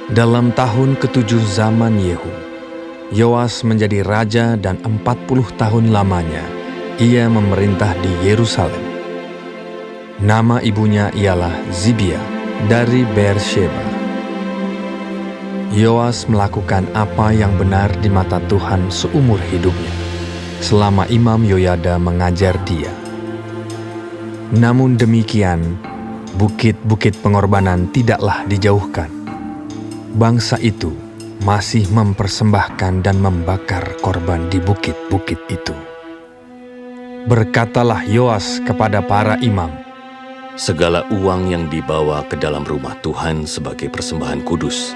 Dalam tahun ke-7 zaman Yehu, Yoas menjadi raja dan 40 tahun lamanya ia memerintah di Yerusalem. Nama ibunya ialah Zibia dari Beersheba. Yoas melakukan apa yang benar di mata Tuhan seumur hidupnya, selama Imam Yoyada mengajar dia. Namun demikian, bukit-bukit pengorbanan tidaklah dijauhkan. Bangsa itu masih mempersembahkan dan membakar korban di bukit-bukit itu. Berkatalah Yoas kepada para imam, segala uang yang dibawa ke dalam rumah Tuhan sebagai persembahan kudus,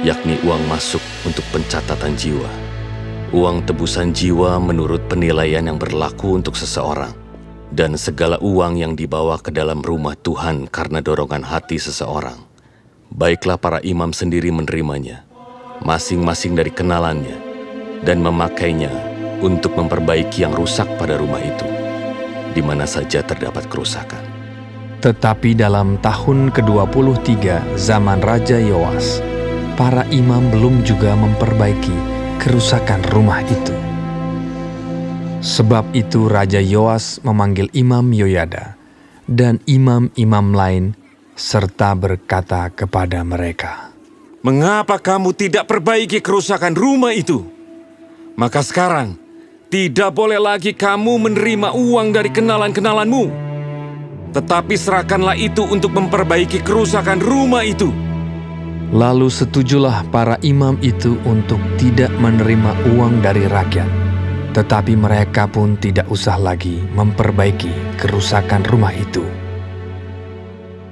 yakni uang masuk untuk pencatatan jiwa, uang tebusan jiwa menurut penilaian yang berlaku untuk seseorang, dan segala uang yang dibawa ke dalam rumah Tuhan karena dorongan hati seseorang, baiklah para imam sendiri menerimanya, masing-masing dari kenalannya, dan memakainya untuk memperbaiki yang rusak pada rumah itu, di mana saja terdapat kerusakan. Tetapi dalam tahun ke-23 zaman Raja Yoas, para imam belum juga memperbaiki kerusakan rumah itu. Sebab itu Raja Yoas memanggil Imam Yoyada dan imam-imam lain serta berkata kepada mereka, "Mengapa kamu tidak perbaiki kerusakan rumah itu? Maka sekarang tidak boleh lagi kamu menerima uang dari kenalan-kenalanmu, tetapi serahkanlah itu untuk memperbaiki kerusakan rumah itu." Lalu setujulah para imam itu untuk tidak menerima uang dari rakyat, tetapi mereka pun tidak usah lagi memperbaiki kerusakan rumah itu.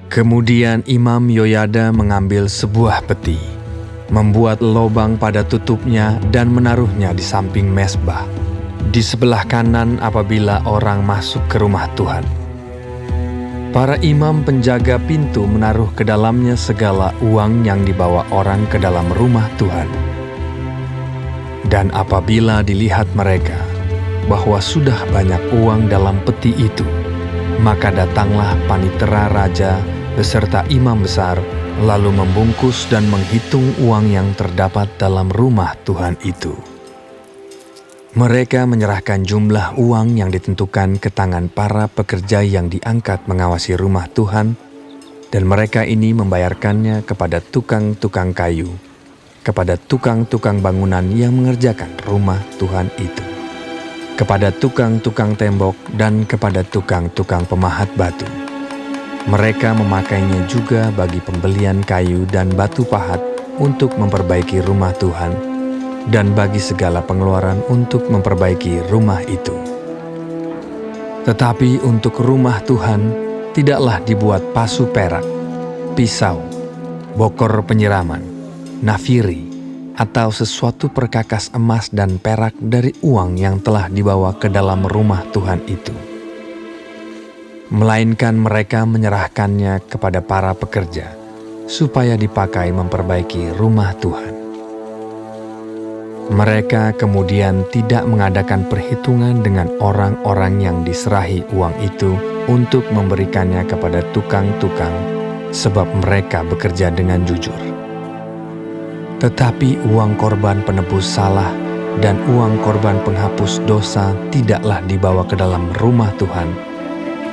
Kemudian Imam Yoyada mengambil sebuah peti, membuat lobang pada tutupnya dan menaruhnya di samping mezbah, di sebelah kanan apabila orang masuk ke rumah Tuhan. Para imam penjaga pintu menaruh ke dalamnya segala uang yang dibawa orang ke dalam rumah Tuhan. Dan apabila dilihat mereka bahwa sudah banyak uang dalam peti itu, maka datanglah panitera raja beserta imam besar, lalu membungkus dan menghitung uang yang terdapat dalam rumah Tuhan itu. Mereka menyerahkan jumlah uang yang ditentukan ke tangan para pekerja yang diangkat mengawasi rumah Tuhan, dan mereka ini membayarkannya kepada tukang-tukang kayu, kepada tukang-tukang bangunan yang mengerjakan rumah Tuhan itu, kepada tukang-tukang tembok, dan kepada tukang-tukang pemahat batu. Mereka memakainya juga bagi pembelian kayu dan batu pahat untuk memperbaiki rumah Tuhan, dan bagi segala pengeluaran untuk memperbaiki rumah itu. Tetapi untuk rumah Tuhan tidaklah dibuat pasu perak, pisau, bokor penyiraman, nafiri, atau sesuatu perkakas emas dan perak dari uang yang telah dibawa ke dalam rumah Tuhan itu. Melainkan mereka menyerahkannya kepada para pekerja, supaya dipakai memperbaiki rumah Tuhan. Mereka kemudian tidak mengadakan perhitungan dengan orang-orang yang diserahi uang itu untuk memberikannya kepada tukang-tukang, sebab mereka bekerja dengan jujur. Tetapi uang korban penebus salah dan uang korban penghapus dosa tidaklah dibawa ke dalam rumah Tuhan.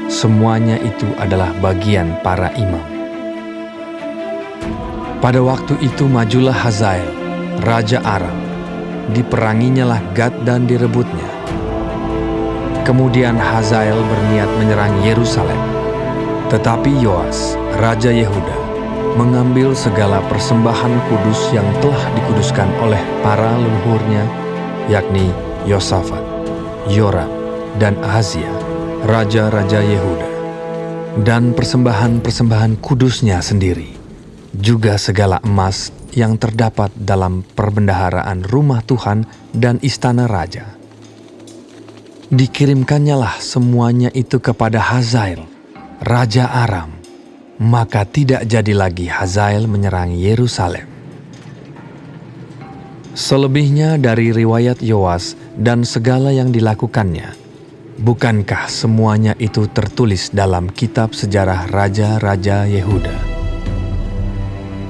Semuanya itu adalah bagian para imam. Pada waktu itu majulah Hazael, Raja Aram. Diperanginya lah Gad dan direbutnya. Kemudian Hazael berniat menyerang Yerusalem. Tetapi Yoas, Raja Yehuda, mengambil segala persembahan kudus yang telah dikuduskan oleh para leluhurnya, yakni Yosafat, Yoram, dan Ahazia, raja-raja Yehuda, dan persembahan-persembahan kudusnya sendiri, juga segala emas yang terdapat dalam perbendaharaan rumah Tuhan dan istana raja. Dikirimkannya lah semuanya itu kepada Hazael, Raja Aram, maka tidak jadi lagi Hazael menyerang Yerusalem. Selebihnya dari riwayat Yoas dan segala yang dilakukannya, bukankah semuanya itu tertulis dalam kitab sejarah raja-raja Yehuda?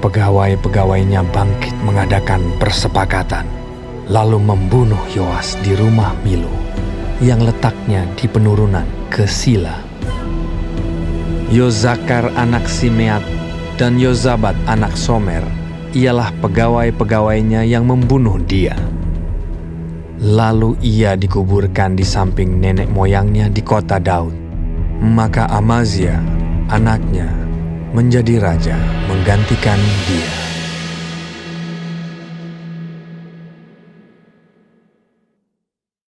pegawai-pegawainya bangkit mengadakan persepakatan, lalu membunuh Yoas di rumah Milo yang letaknya di penurunan ke Sila. Yozakar anak Simeat dan Yozabat anak Somer ialah pegawai-pegawainya yang membunuh dia. Lalu ia dikuburkan di samping nenek moyangnya di kota Daud. Maka Amazia, anaknya, menjadi raja menggantikan dia.